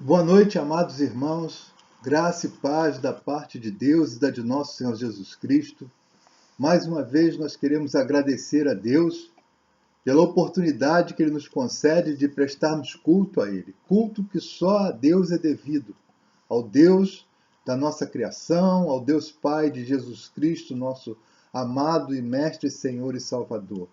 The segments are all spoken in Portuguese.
Boa noite, amados irmãos. Graça e paz da parte de Deus e da de nosso Senhor Jesus Cristo. Mais uma vez nós queremos agradecer a Deus pela oportunidade que Ele nos concede de prestarmos culto a Ele. Culto que só a Deus é devido. Ao Deus da nossa criação, ao Deus Pai de Jesus Cristo, nosso amado e Mestre, Senhor e Salvador.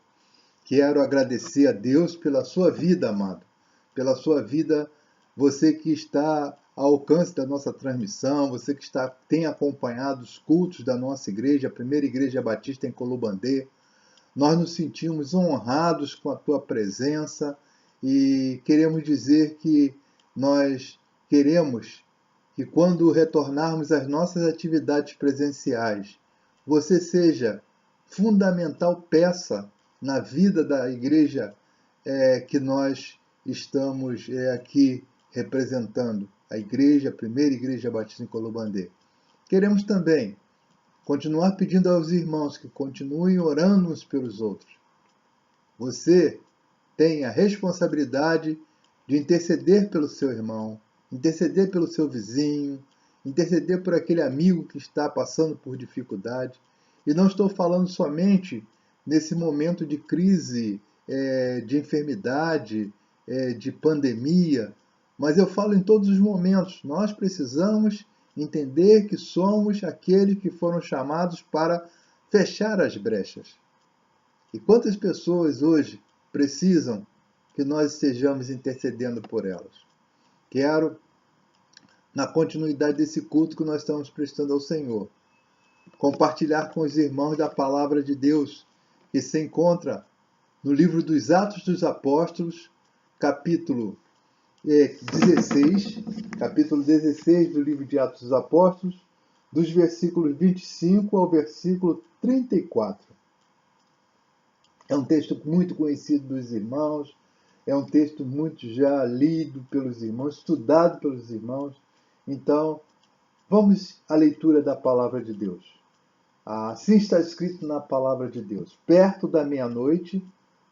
Quero agradecer a Deus pela sua vida, amado. Pela sua vida, você que está ao alcance da nossa transmissão, você que tem acompanhado os cultos da nossa igreja, a primeira igreja batista em Colubandê. Nós nos sentimos honrados com a tua presença e queremos dizer que nós queremos que quando retornarmos às nossas atividades presenciais, você seja fundamental peça na vida da igreja que nós estamos aqui representando, a igreja, a primeira igreja batista em Colubandê. Queremos também continuar pedindo aos irmãos que continuem orando uns pelos outros. Você tem a responsabilidade de interceder pelo seu irmão, interceder pelo seu vizinho, interceder por aquele amigo que está passando por dificuldade. E não estou falando somente nesse momento de crise, de enfermidade, de pandemia, mas eu falo em todos os momentos. Nós precisamos entender que somos aqueles que foram chamados para fechar as brechas. E quantas pessoas hoje precisam que nós estejamos intercedendo por elas? Quero, na continuidade desse culto que nós estamos prestando ao Senhor, compartilhar com os irmãos da palavra de Deus, que se encontra no livro dos Atos dos Apóstolos, capítulo 16 do livro de Atos dos Apóstolos, dos versículos 25 ao versículo 34. É um texto muito conhecido dos irmãos, é um texto muito já lido pelos irmãos, estudado pelos irmãos. Então, vamos à leitura da palavra de Deus. Assim está escrito na palavra de Deus. Perto da meia-noite,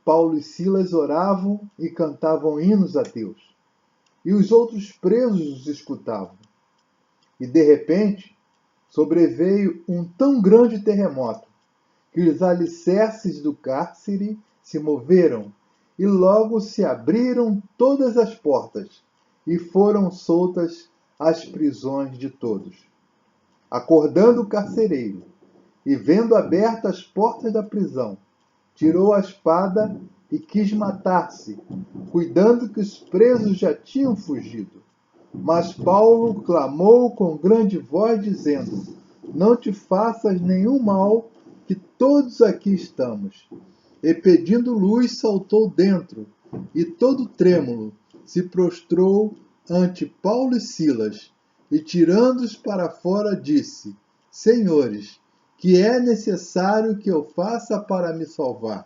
Paulo e Silas oravam e cantavam hinos a Deus. E os outros presos os escutavam. E, de repente, sobreveio um tão grande terremoto que os alicerces do cárcere se moveram e logo se abriram todas as portas e foram soltas as prisões de todos. Acordando o carcereiro e vendo abertas as portas da prisão, tirou a espada e quis matar-se, cuidando que os presos já tinham fugido. Mas Paulo clamou com grande voz, dizendo: Não te faças nenhum mal, que todos aqui estamos. E pedindo luz, saltou dentro, e todo trêmulo se prostrou ante Paulo e Silas, e tirando-os para fora, disse: Senhores, que é necessário que eu faça para me salvar?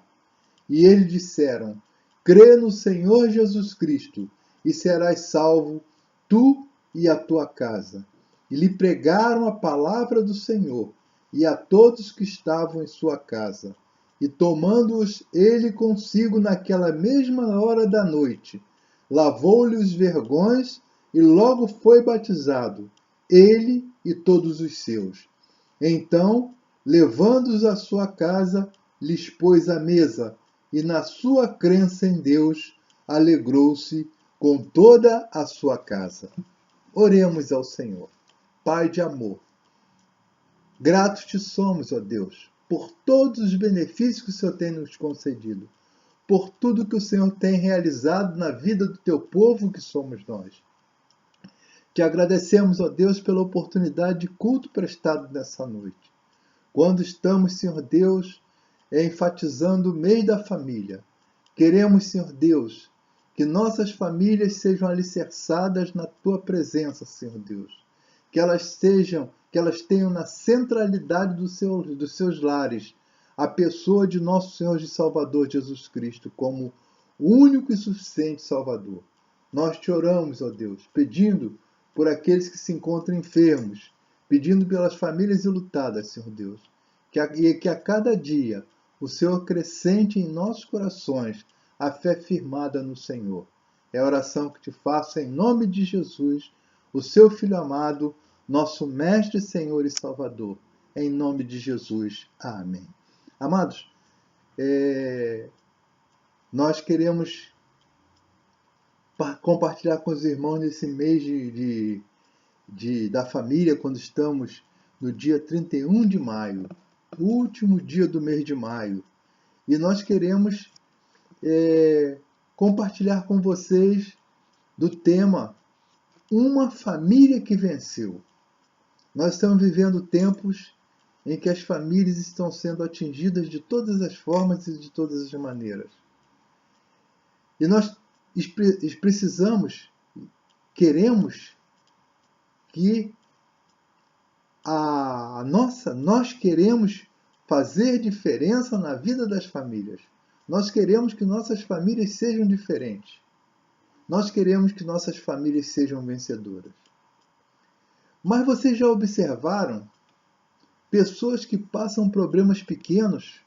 E eles disseram: Crê no Senhor Jesus Cristo, e serás salvo, tu e a tua casa. E lhe pregaram a palavra do Senhor, e a todos que estavam em sua casa. E tomando-os ele consigo naquela mesma hora da noite, lavou-lhe os vergões, e logo foi batizado, ele e todos os seus. Então, levando-os à sua casa, lhes pôs a mesa, e na sua crença em Deus, alegrou-se com toda a sua casa. Oremos ao Senhor. Pai de amor, gratos te somos, ó Deus, por todos os benefícios que o Senhor tem nos concedido, por tudo que o Senhor tem realizado na vida do teu povo que somos nós. Te agradecemos, ó Deus, pela oportunidade de culto prestado nessa noite. Quando estamos, Senhor Deus, enfatizando o mês da família, queremos, Senhor Deus, que nossas famílias sejam alicerçadas na Tua presença, Senhor Deus. Que elas tenham na centralidade dos seus lares a pessoa de nosso Senhor e Salvador Jesus Cristo como o único e suficiente Salvador. Nós te oramos, ó Deus, pedindo por aqueles que se encontram enfermos, pedindo pelas famílias enlutadas, Senhor Deus, que a cada dia o Senhor acrescente em nossos corações a fé firmada no Senhor. É a oração que te faço em nome de Jesus, o seu Filho amado, nosso Mestre, Senhor e Salvador. Em nome de Jesus. Amém. Amados, nós queremos compartilhar com os irmãos nesse mês da família, quando estamos no dia 31 de maio, o último dia do mês de maio. E nós queremos compartilhar com vocês do tema Uma Família que Venceu. Nós estamos vivendo tempos em que as famílias estão sendo atingidas de todas as formas e de todas as maneiras. E nós queremos que nós queremos fazer diferença na vida das famílias. Nós queremos que nossas famílias sejam diferentes. Nós queremos que nossas famílias sejam vencedoras. Mas vocês já observaram pessoas que passam problemas pequenos,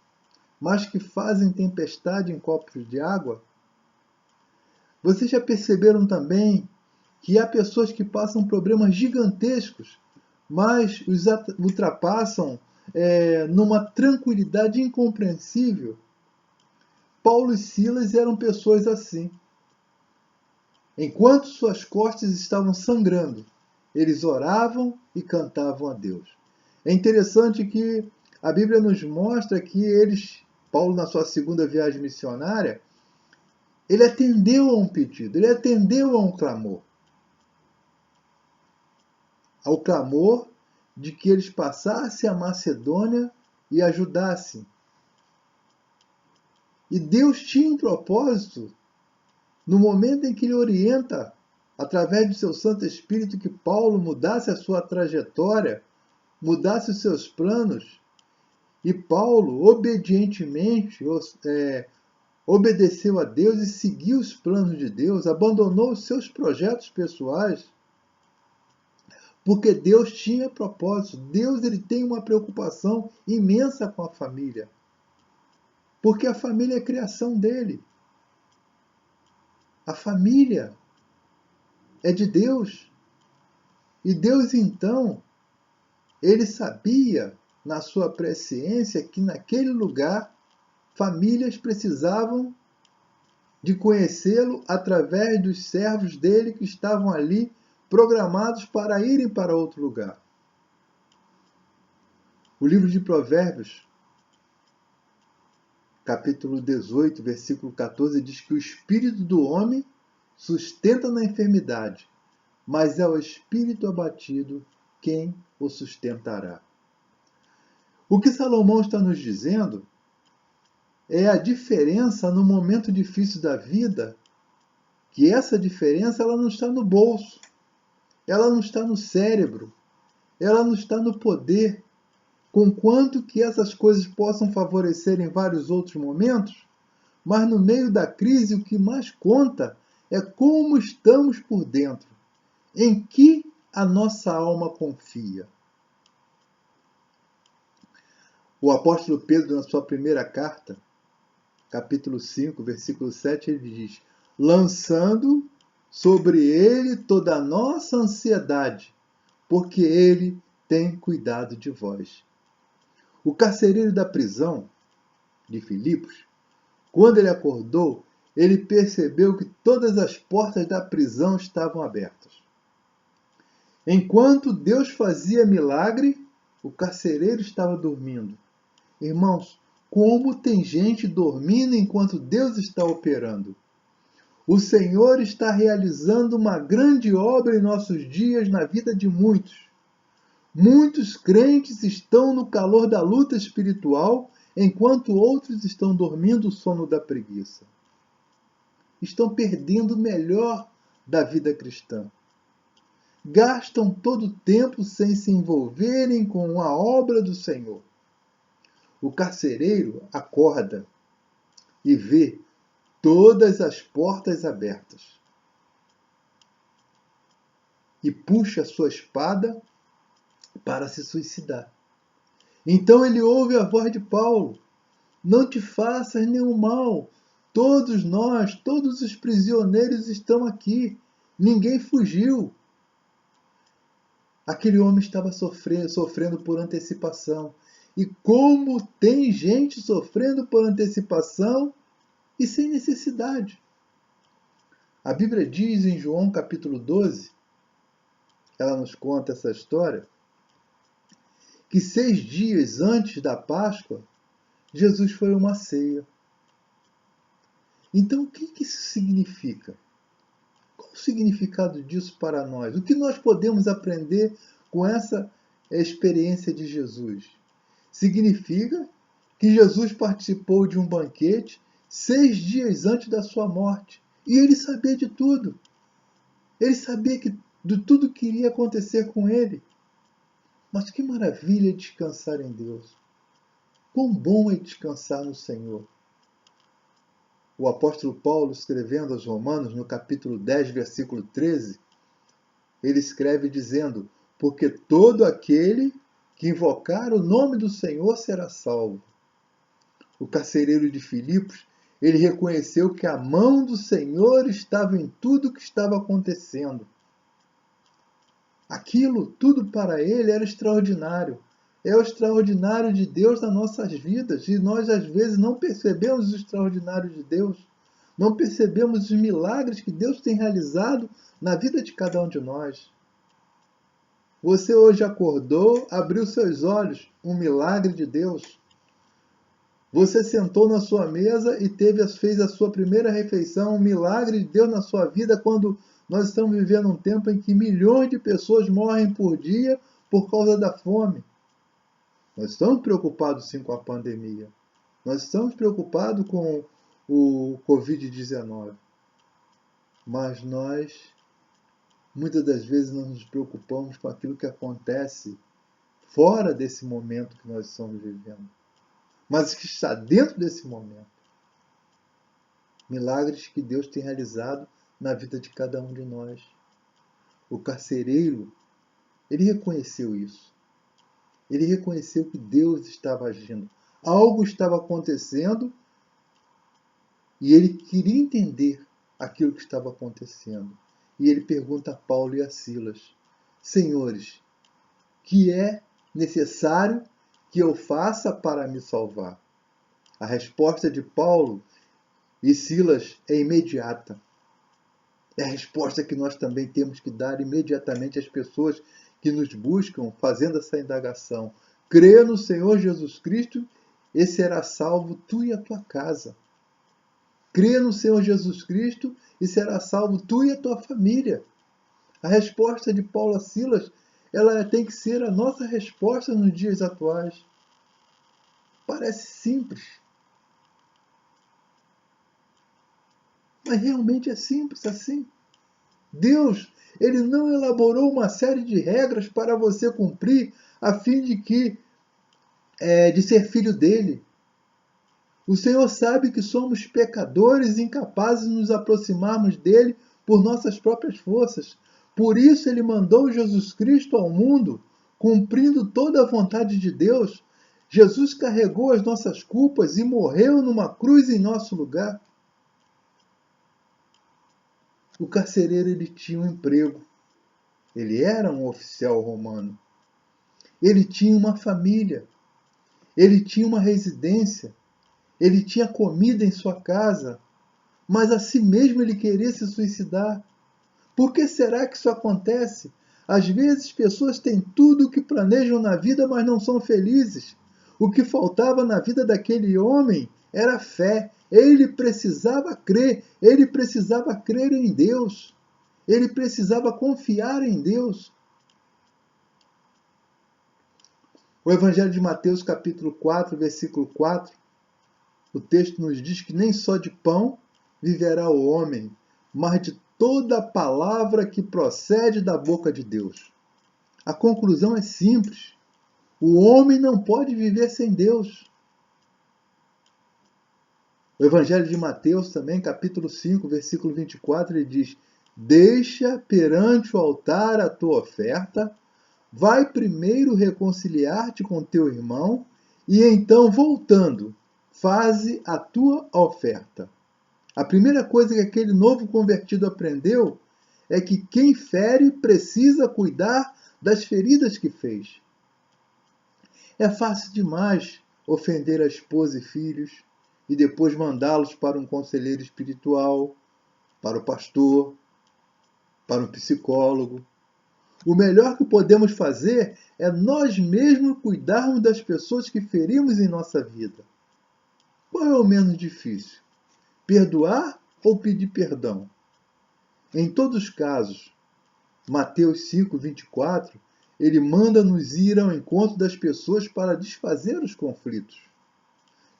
mas que fazem tempestade em copos de água? Vocês já perceberam também que há pessoas que passam problemas gigantescos, mas os ultrapassam numa tranquilidade incompreensível? Paulo e Silas eram pessoas assim. Enquanto suas costas estavam sangrando, eles oravam e cantavam a Deus. É interessante que a Bíblia nos mostra que Paulo, na sua segunda viagem missionária, ele atendeu a um pedido, ele atendeu a um clamor. Ao clamor de que eles passassem a Macedônia e ajudassem. E Deus tinha um propósito no momento em que ele orienta, através do seu Santo Espírito, que Paulo mudasse a sua trajetória, mudasse os seus planos. E Paulo, obedientemente, obedeceu a Deus e seguiu os planos de Deus, abandonou os seus projetos pessoais, porque Deus tinha propósito. Deus tem uma preocupação imensa com a família, porque a família é a criação dele. A família é de Deus. E Deus, então, ele sabia, na sua presciência, que naquele lugar famílias precisavam de conhecê-lo através dos servos dele que estavam ali programados para irem para outro lugar. O livro de Provérbios, capítulo 18, versículo 14, diz que o espírito do homem sustenta na enfermidade, mas é o espírito abatido quem o sustentará. O que Salomão está nos dizendo é a diferença no momento difícil da vida, que essa diferença ela não está no bolso, ela não está no cérebro, ela não está no poder, conquanto que essas coisas possam favorecer em vários outros momentos, mas no meio da crise o que mais conta é como estamos por dentro, em que a nossa alma confia. O apóstolo Pedro, na sua primeira carta, capítulo 5, versículo 7, ele diz: lançando sobre ele toda a nossa ansiedade, porque ele tem cuidado de vós. O carcereiro da prisão de Filipos, quando ele acordou, ele percebeu que todas as portas da prisão estavam abertas. Enquanto Deus fazia milagre, o carcereiro estava dormindo. Irmãos, como tem gente dormindo enquanto Deus está operando? O Senhor está realizando uma grande obra em nossos dias na vida de muitos. Muitos crentes estão no calor da luta espiritual, enquanto outros estão dormindo o sono da preguiça. Estão perdendo o melhor da vida cristã. Gastam todo o tempo sem se envolverem com a obra do Senhor. O carcereiro acorda e vê todas as portas abertas. E puxa a sua espada para se suicidar. Então ele ouve a voz de Paulo: não te faças nenhum mal, Todos nós, todos os prisioneiros estão aqui. Ninguém fugiu. Aquele homem estava sofrendo por antecipação. E como tem gente sofrendo por antecipação e sem necessidade. A Bíblia diz em João capítulo 12, ela nos conta essa história, que 6 dias antes da Páscoa, Jesus foi a uma ceia. Então, o que isso significa? Qual o significado disso para nós? O que nós podemos aprender com essa experiência de Jesus? Significa que Jesus participou de um banquete 6 dias antes da sua morte. E ele sabia de tudo. Ele sabia de tudo que iria acontecer com ele. Mas que maravilha descansar em Deus. Quão bom é descansar no Senhor. O apóstolo Paulo, escrevendo aos Romanos, no capítulo 10, versículo 13, ele escreve dizendo: porque todo aquele que invocar o nome do Senhor será salvo. O carcereiro de Filipos, ele reconheceu que a mão do Senhor estava em tudo que estava acontecendo. Aquilo tudo para ele era extraordinário. É o extraordinário de Deus nas nossas vidas. E nós, às vezes, não percebemos o extraordinário de Deus. Não percebemos os milagres que Deus tem realizado na vida de cada um de nós. Você hoje acordou, abriu seus olhos, um milagre de Deus. Você sentou na sua mesa e fez a sua primeira refeição, um milagre de Deus na sua vida, quando nós estamos vivendo um tempo em que milhões de pessoas morrem por dia por causa da fome. Nós estamos preocupados sim com a pandemia. Nós estamos preocupados com o Covid-19. Mas nós, muitas das vezes, não nos preocupamos com aquilo que acontece fora desse momento que nós estamos vivendo. Mas que está dentro desse momento. Milagres que Deus tem realizado na vida de cada um de nós. O carcereiro, ele reconheceu isso. Ele reconheceu que Deus estava agindo. Algo estava acontecendo e ele queria entender aquilo que estava acontecendo. E ele pergunta a Paulo e a Silas: senhores, que é necessário que eu faça para me salvar? A resposta de Paulo e Silas é imediata. É a resposta que nós também temos que dar imediatamente às pessoas que nos buscam fazendo essa indagação. Crê no Senhor Jesus Cristo e será salvo tu e a tua casa. Crê no Senhor Jesus Cristo e será salvo tu e a tua família. A resposta de Paulo a Silas, ela tem que ser a nossa resposta nos dias atuais. Parece simples. Mas realmente é simples assim. Deus, ele não elaborou uma série de regras para você cumprir a fim de ser filho dele. O Senhor sabe que somos pecadores incapazes de nos aproximarmos dele por nossas próprias forças. Por isso ele mandou Jesus Cristo ao mundo, cumprindo toda a vontade de Deus. Jesus carregou as nossas culpas e morreu numa cruz em nosso lugar. O carcereiro, ele tinha um emprego. Ele era um oficial romano. Ele tinha uma família. Ele tinha uma residência. Ele tinha comida em sua casa. Mas a si mesmo ele queria se suicidar. Por que será que isso acontece? Às vezes pessoas têm tudo o que planejam na vida, mas não são felizes. O que faltava na vida daquele homem era fé. Ele precisava crer em Deus. Ele precisava confiar em Deus. O Evangelho de Mateus, capítulo 4, versículo 4, o texto nos diz que nem só de pão viverá o homem, mas de toda a palavra que procede da boca de Deus. A conclusão é simples. O homem não pode viver sem Deus. O Evangelho de Mateus também, capítulo 5, versículo 24, ele diz: deixa perante o altar a tua oferta, vai primeiro reconciliar-te com teu irmão, e então, voltando, faze a tua oferta. A primeira coisa que aquele novo convertido aprendeu é que quem fere precisa cuidar das feridas que fez. É fácil demais ofender a esposa e filhos e depois mandá-los para um conselheiro espiritual, para o pastor, para um psicólogo. O melhor que podemos fazer é nós mesmos cuidarmos das pessoas que ferimos em nossa vida. Qual é o menos difícil? Perdoar ou pedir perdão? Em todos os casos, Mateus 5:24, ele manda-nos ir ao encontro das pessoas para desfazer os conflitos.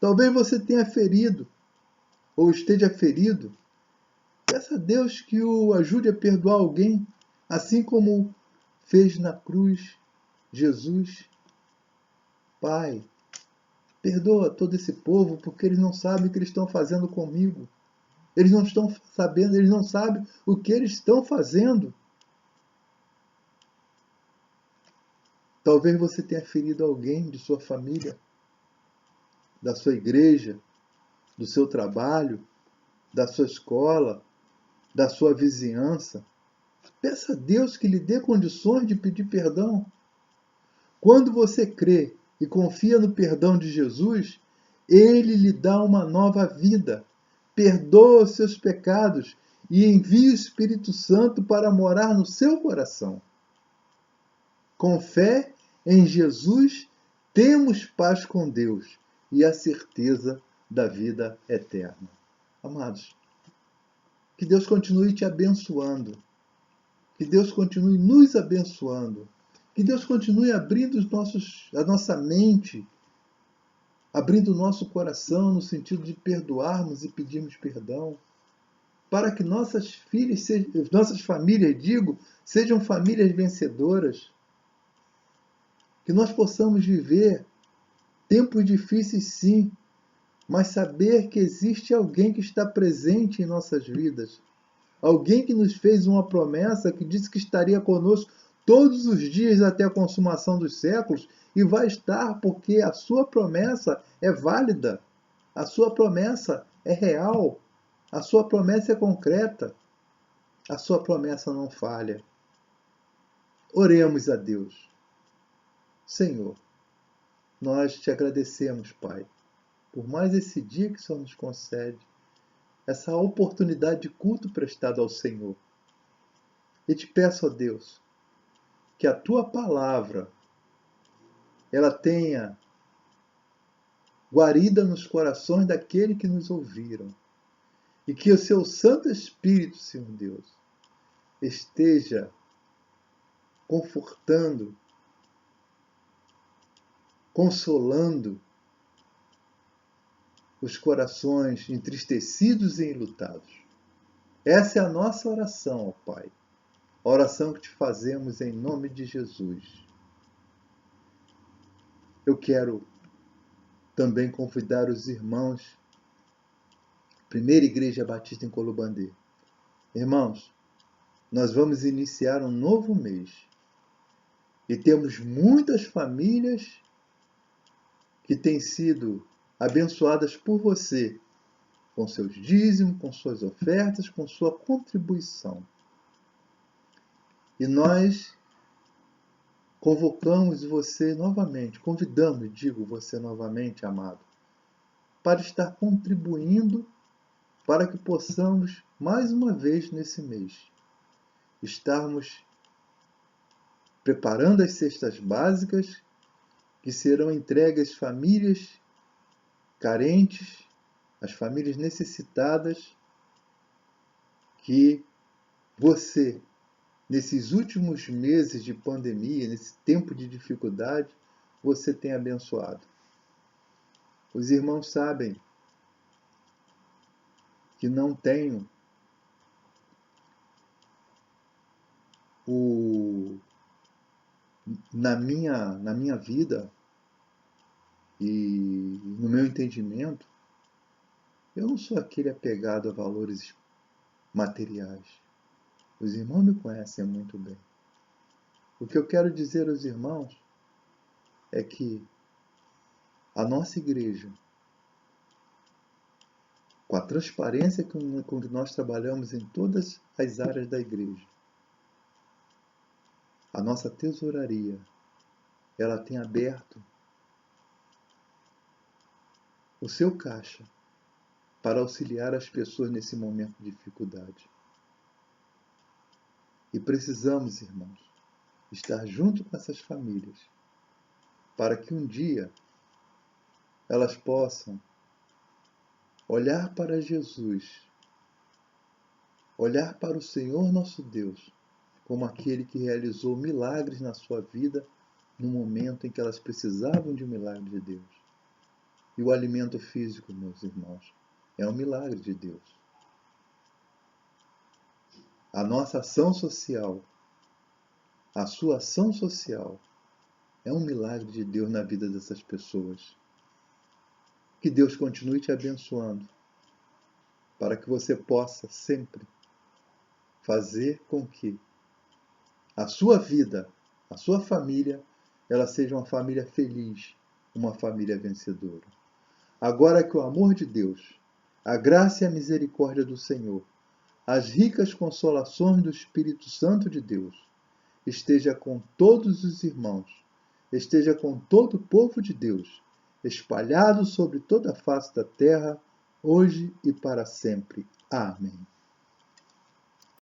Talvez você tenha ferido ou esteja ferido. Peça a Deus que o ajude a perdoar alguém, assim como fez na cruz Jesus. Pai, perdoa todo esse povo porque eles não sabem o que eles estão fazendo comigo. Eles não estão sabendo, eles não sabem o que eles estão fazendo. Talvez você tenha ferido alguém de sua família, da sua igreja, do seu trabalho, da sua escola, da sua vizinhança. Peça a Deus que lhe dê condições de pedir perdão. Quando você crê e confia no perdão de Jesus, Ele lhe dá uma nova vida, perdoa os seus pecados e envia o Espírito Santo para morar no seu coração. Com fé em Jesus, temos paz com Deus e a certeza da vida eterna. Amados, que Deus continue te abençoando, que Deus continue nos abençoando, que Deus continue abrindo a nossa mente, abrindo o nosso coração no sentido de perdoarmos e pedirmos perdão, para que nossas famílias, sejam famílias vencedoras, que nós possamos viver tempos difíceis sim, mas saber que existe alguém que está presente em nossas vidas, alguém que nos fez uma promessa, que disse que estaria conosco todos os dias até a consumação dos séculos, e vai estar porque a sua promessa é válida, a sua promessa é real, a sua promessa é concreta, a sua promessa não falha. Oremos a Deus. Senhor, nós te agradecemos, Pai, por mais esse dia que o Senhor nos concede, essa oportunidade de culto prestado ao Senhor. E te peço, ó Deus, que a tua palavra ela tenha guarida nos corações daqueles que nos ouviram. E que o seu Santo Espírito, Senhor Deus, esteja confortando, consolando os corações entristecidos e enlutados. Essa é a nossa oração, ó Pai. A oração que te fazemos em nome de Jesus. Eu quero também convidar os irmãos, Primeira Igreja Batista em Colubandê. Irmãos, nós vamos iniciar um novo mês. E temos muitas famílias que têm sido abençoadas por você, com seus dízimos, com suas ofertas, com sua contribuição. E nós convocamos você novamente, convidamos, digo você novamente, amado, para estar contribuindo para que possamos, mais uma vez nesse mês, estarmos preparando as cestas básicas que serão entregues às famílias carentes, às famílias necessitadas, que você, nesses últimos meses de pandemia, nesse tempo de dificuldade, você tem abençoado. Os irmãos sabem que não tenho na minha vida e no meu entendimento, eu não sou aquele apegado a valores materiais. Os irmãos me conhecem muito bem. O que eu quero dizer aos irmãos é que a nossa igreja com a transparência com que nós trabalhamos em todas as áreas da igreja. A nossa tesouraria, ela tem aberto o seu caixa para auxiliar as pessoas nesse momento de dificuldade. E precisamos, irmãos, estar junto com essas famílias para que um dia elas possam olhar para Jesus, olhar para o Senhor nosso Deus, como aquele que realizou milagres na sua vida no momento em que elas precisavam de um milagre de Deus. E o alimento físico, meus irmãos, é um milagre de Deus. A nossa ação social, a sua ação social, é um milagre de Deus na vida dessas pessoas. Que Deus continue te abençoando, para que você possa sempre fazer com que a sua vida, a sua família, ela seja uma família feliz, uma família vencedora. Agora que o amor de Deus, a graça e a misericórdia do Senhor, as ricas consolações do Espírito Santo de Deus, esteja com todos os irmãos, esteja com todo o povo de Deus, espalhado sobre toda a face da terra, hoje e para sempre. Amém.